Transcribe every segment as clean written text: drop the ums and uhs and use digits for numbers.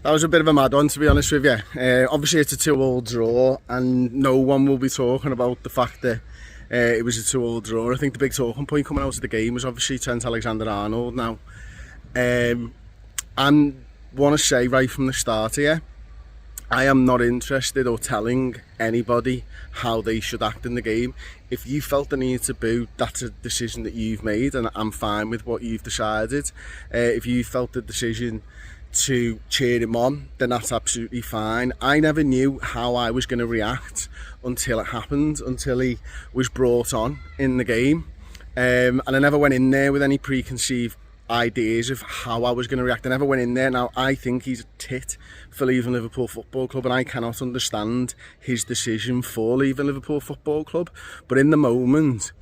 That was a bit of a mad one, to be honest with you. Obviously, it's a 2-2 draw, and no one will be talking about the fact that it was a 2-2 draw. I think the big talking point coming out of the game was obviously Trent Alexander-Arnold now. I want to say right from the start here, I am not interested or telling anybody how they should act in the game. If you felt the need to boo, that's a decision that you've made, and I'm fine with what you've decided. If you felt the decision to cheer him on, then that's absolutely fine. I never knew how I was going to react until it happened, until he was brought on in the game, and I never went in there with any preconceived ideas of how I was going to react. I never went in there. Now, I think he's a tit for leaving Liverpool Football Club, and I cannot understand his decision for leaving Liverpool Football Club, but in the moment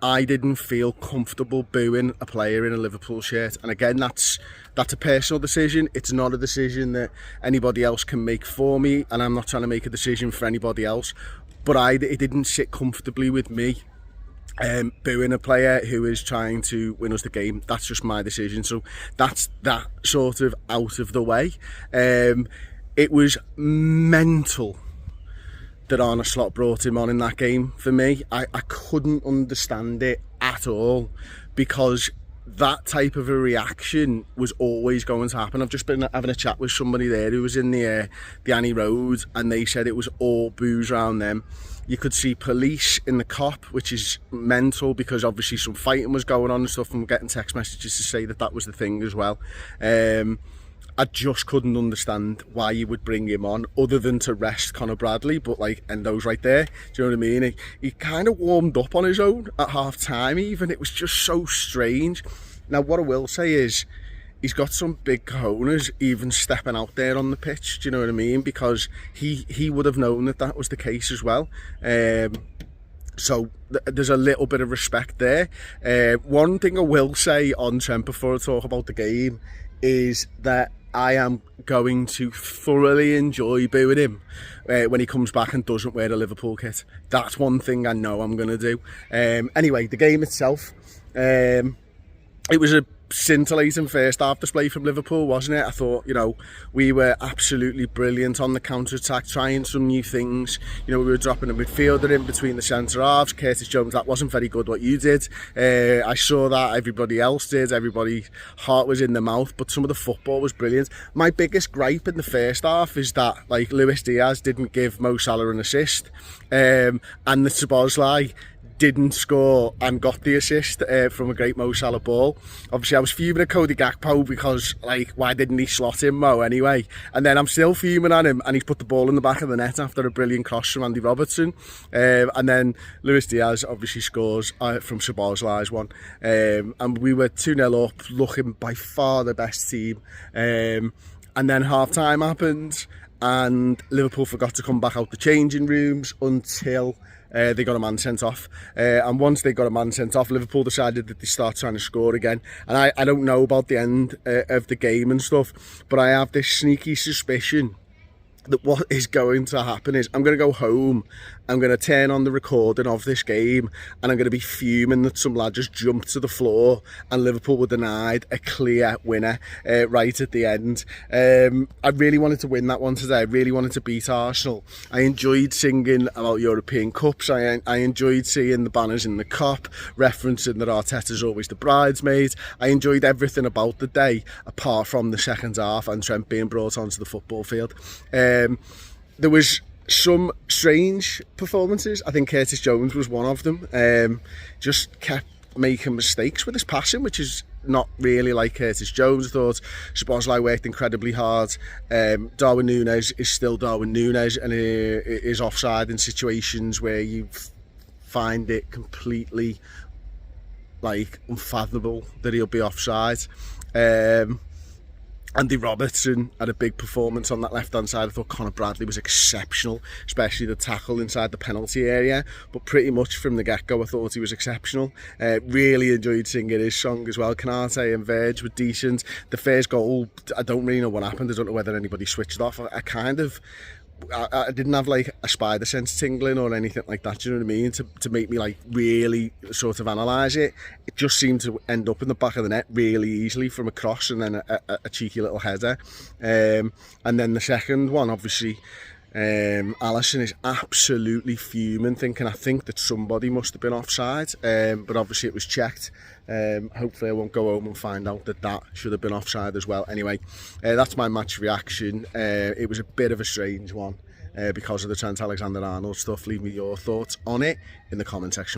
I didn't feel comfortable booing a player in a Liverpool shirt. And again, that's a personal decision. It's not a decision that anybody else can make for me, and I'm not trying to make a decision for anybody else, but it didn't sit comfortably with me booing a player who is trying to win us the game. That's just my decision, so that's that sort of out of the way. It was mental that Arne Slot brought him on in that game for me. I couldn't understand it at all, because that type of a reaction was always going to happen. I've just been having a chat with somebody there who was in the Annie Road, and they said it was all boos around them. You could see police in the cop, which is mental, because obviously some fighting was going on and stuff, and we're getting text messages to say that was the thing as well. I just couldn't understand why you would bring him on other than to rest Conor Bradley, but and those right there, do you know what I mean? He kind of warmed up on his own at half time even. It was just so strange. Now, what I will say is he's got some big cojones even stepping out there on the pitch, do you know what I mean? Because he would have known that was the case as well. So there's a little bit of respect there. One thing I will say on Trent before I talk about the game is that I am going to thoroughly enjoy booing him when he comes back and doesn't wear a Liverpool kit. That's one thing I know I'm going to do. Anyway, the game itself, it was a scintillating first half display from Liverpool, wasn't it? I thought, we were absolutely brilliant on the counter-attack, trying some new things. We were dropping a midfielder in between the centre-halves. Curtis Jones, that wasn't very good what you did. I saw that, everybody else did. Everybody's heart was in their mouth, but some of the football was brilliant. My biggest gripe in the first half is that, Luis Diaz didn't give Mo Salah an assist, and the Szoboszlai didn't score and got the assist from a great Mo Salah ball. Obviously, I was fuming at Cody Gakpo because, why didn't he slot in Mo anyway? And then I'm still fuming at him, and he's put the ball in the back of the net after a brilliant cross from Andy Robertson. And then Luis Diaz obviously scores from Szoboszlai's one. And we were 2-0 up, looking by far the best team. And then half-time happened, and Liverpool forgot to come back out the changing rooms until they got a man sent off, and once they got a man sent off, Liverpool decided that they start trying to score again. And I don't know about the end of the game and stuff, but I have this sneaky suspicion that what is going to happen is I'm going to go home, I'm going to turn on the recording of this game, and I'm going to be fuming that some lad just jumped to the floor and Liverpool were denied a clear winner right at the end. I really wanted to win that one today. I really wanted to beat Arsenal. I enjoyed singing about European Cups. I enjoyed seeing the banners in the Kop, referencing that Arteta's always the bridesmaid. I enjoyed everything about the day apart from the second half and Trent being brought onto the football field. There was some strange performances. I think Curtis Jones was one of them. Just kept making mistakes with his passing, which is not really like Curtis Jones. I thought Szoboszlai worked incredibly hard. Darwin Núñez is still Darwin Núñez, and is offside in situations where you find it completely unfathomable that he'll be offside. Andy Robertson had a big performance on that left-hand side. I thought Conor Bradley was exceptional, especially the tackle inside the penalty area. But pretty much from the get-go, I thought he was exceptional. Really enjoyed singing his song as well. Canate and Verge were decent. The first goal, I don't really know what happened. I don't know whether anybody switched off. I kind of I didn't have like a spider sense tingling or anything like that, do you know what I mean, to make me like really sort of analyse it. It just seemed to end up in the back of the net really easily from a cross and then a cheeky little header. And then the second one, obviously, Alisson is absolutely fuming, thinking I think that somebody must have been offside, but obviously it was checked. Hopefully I won't go home and find out that should have been offside as well. Anyway, that's my match reaction. It was a bit of a strange one because of the Trent Alexander-Arnold stuff. Leave me your thoughts on it in the comment section.